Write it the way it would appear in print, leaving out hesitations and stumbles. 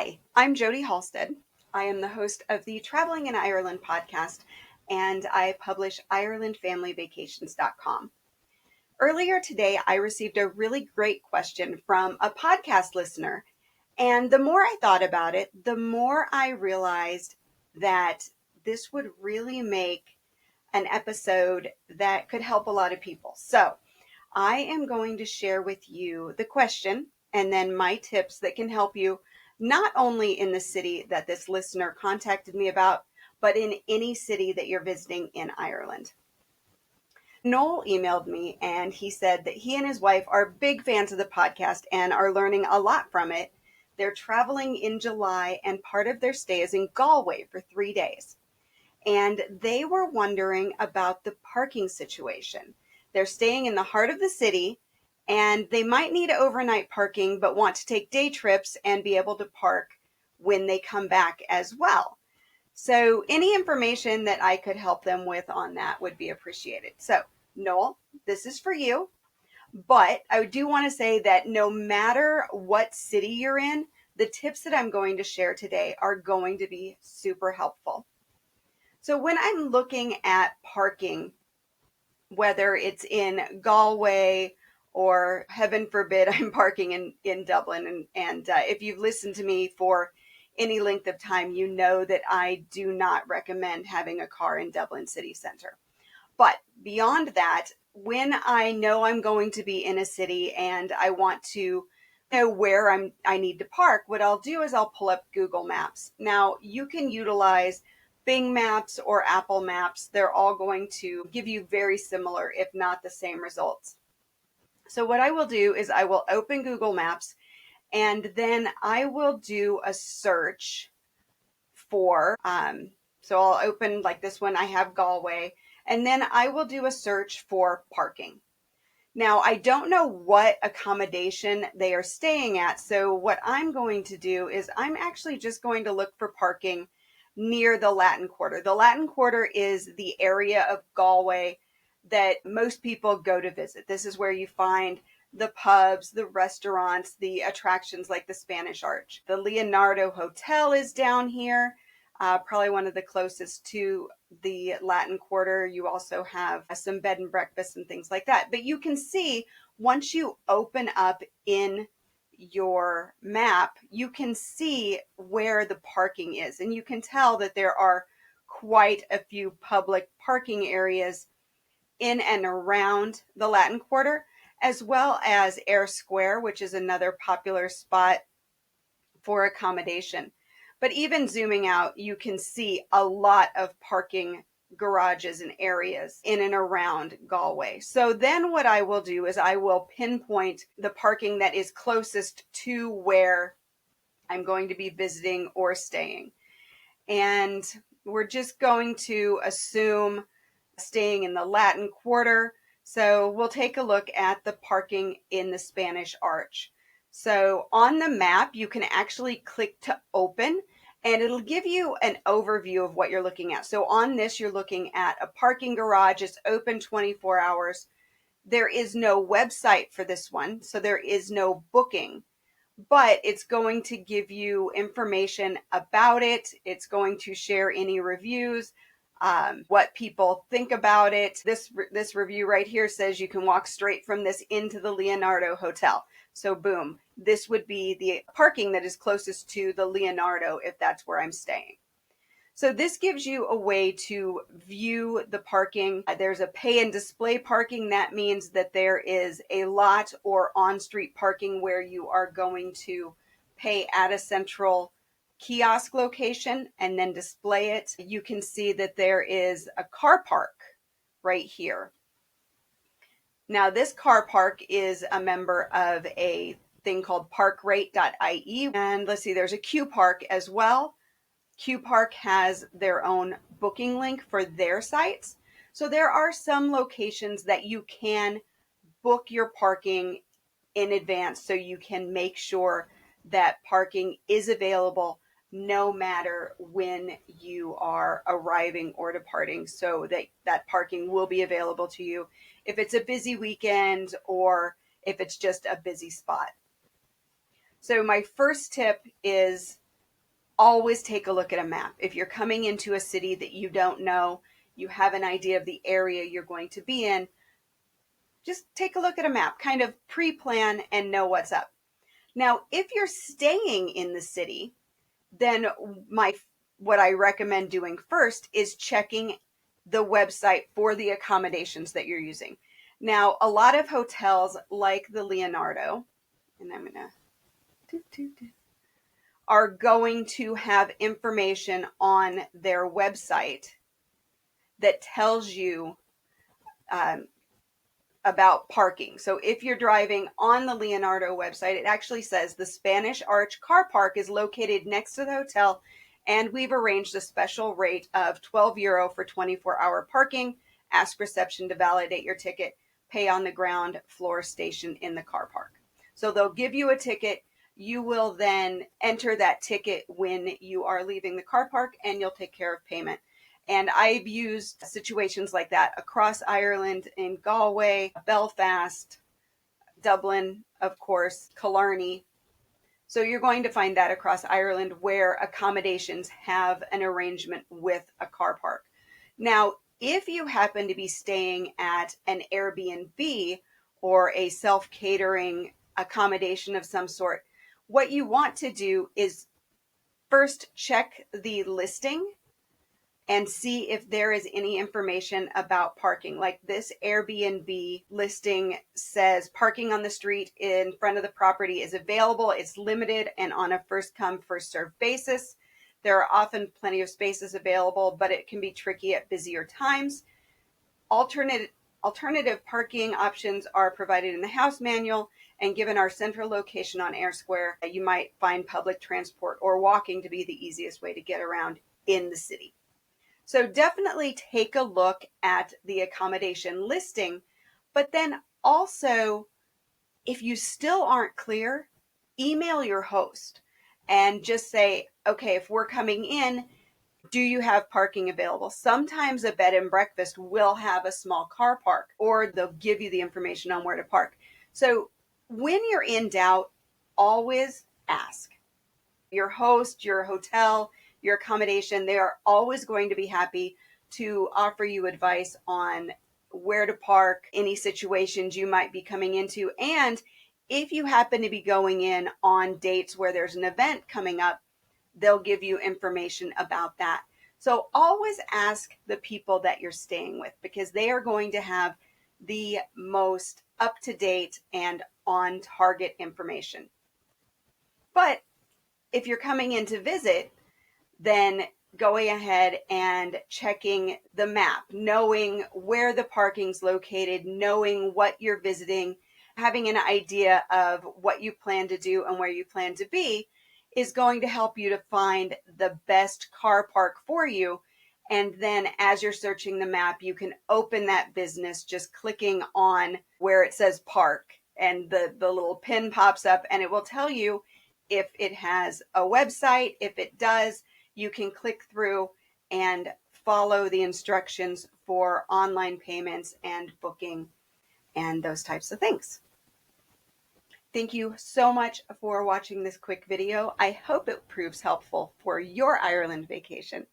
Hi, I'm Jody Halstead. I am the host of the Traveling in Ireland podcast, and I publish IrelandFamilyVacations.com. Earlier today, I received a really great question from a podcast listener, and the more I thought about it, the more I realized that this would really make an episode that could help a lot of people. So I am going to share with you the question and then my tips that can help you not only in the city that this listener contacted me about, but in any city that you're visiting in Ireland. Noel emailed me and he said that he and his wife are big fans of the podcast and are learning a lot from it. They're traveling in July and part of their stay is in Galway for 3 days. And they were wondering about the parking situation. They're staying in the heart of the city and they might need overnight parking, but want to take day trips and be able to park when they come back as well. So any information that I could help them with on that would be appreciated. So Noel, this is for you. But I do want to say that no matter what city you're in, the tips that I'm going to share today are going to be super helpful. So when I'm looking at parking, whether it's in Galway or heaven forbid I'm parking in Dublin, and if you've listened to me for any length of time, you know that I do not recommend having a car in Dublin city center. But beyond that, when I know I'm going to be in a city and I want to know where I need to park, what I'll do is I'll pull up Google Maps. Now, you can utilize Bing Maps or Apple Maps. They're all going to give you very similar, if not the same results. So what I will do is I will open Google Maps and then I will do a search for, so I'll open like this one, I have Galway, and then I will do a search for parking. Now, I don't know what accommodation they are staying at, so what I'm going to do is I'm actually just going to look for parking near the Latin Quarter. The Latin Quarter is the area of Galway that most people go to visit. This is where you find the pubs, the restaurants, the attractions like the Spanish Arch. The Leonardo Hotel is down here, probably one of the closest to the Latin Quarter. You also have some bed and breakfast and things like that. But you can see once you open up in your map, you can see where the parking is. And you can tell that there are quite a few public parking areas in and around the Latin Quarter, as well as Eyre Square, which is another popular spot for accommodation. But even zooming out, you can see a lot of parking garages and areas in and around Galway. So then what I will do is I will pinpoint the parking that is closest to where I'm going to be visiting or staying. And we're just going to assume staying in the Latin Quarter. So we'll take a look at the parking in the Spanish Arch. So on the map, you can actually click to open and it'll give you an overview of what you're looking at. So on this, you're looking at a parking garage. It's open 24 hours. There is no website for this one, so there is no booking, but it's going to give you information about it. It's going to share any reviews, what people think about it. This review right here says you can walk straight from this into the Leonardo Hotel. So boom, this would be the parking that is closest to the Leonardo if that's where I'm staying. So this gives you a way to view the parking. There's a pay and display parking. That means that there is a lot or on-street parking where you are going to pay at a central kiosk location and then display it. You can see that there is a car park right here. Now, this car park is a member of a thing called parkrate.ie. And let's see, there's a Q Park as well. Q Park has their own booking link for their sites. So there are some locations that you can book your parking in advance so you can make sure that parking is available no matter when you are arriving or departing, so that parking will be available to you if it's a busy weekend or if it's just a busy spot. So my first tip is always take a look at a map. If you're coming into a city that you don't know, you have an idea of the area you're going to be in, just take a look at a map, kind of pre-plan and know what's up. Now, if you're staying in the city, then what I recommend doing first is checking the website for the accommodations that you're using. Now, a lot of hotels like the Leonardo, and I'm gonna are going to have information on their website that tells you um, about parking. So if you're driving on the Leonardo website, it actually says the Spanish Arch car park is located next to the hotel, and we've arranged a special rate of €12 for 24-hour parking. Ask reception to validate your ticket. Pay on the ground floor station in the car park. So they'll give you a ticket. You will then enter that ticket when you are leaving the car park, and you'll take care of payment. And I've used situations like that across Ireland, in Galway, Belfast, Dublin, of course, Killarney. So you're going to find that across Ireland where accommodations have an arrangement with a car park. Now, if you happen to be staying at an Airbnb or a self-catering accommodation of some sort, what you want to do is first check the listing and see if there is any information about parking. Like this Airbnb listing says parking on the street in front of the property is available. It's limited and on a first come, first served basis. There are often plenty of spaces available, but it can be tricky at busier times. Alternative parking options are provided in the house manual, and given our central location on Air Square, you might find public transport or walking to be the easiest way to get around in the city. So definitely take a look at the accommodation listing, but then also, if you still aren't clear, email your host and just say, okay, if we're coming in, do you have parking available? Sometimes a bed and breakfast will have a small car park, or they'll give you the information on where to park. So when you're in doubt, always ask. Your host, your hotel, your accommodation, they are always going to be happy to offer you advice on where to park, any situations you might be coming into. And if you happen to be going in on dates where there's an event coming up, they'll give you information about that. So always ask the people that you're staying with, because they are going to have the most up-to-date and on target information. But if you're coming in to visit, then going ahead and checking the map, knowing where the parking's located, knowing what you're visiting, having an idea of what you plan to do and where you plan to be is going to help you to find the best car park for you. And then as you're searching the map, you can open that business just clicking on where it says park, and the little pin pops up and it will tell you if it has a website. If it does, you can click through and follow the instructions for online payments and booking and those types of things. Thank you so much for watching this quick video. I hope it proves helpful for your Ireland vacation.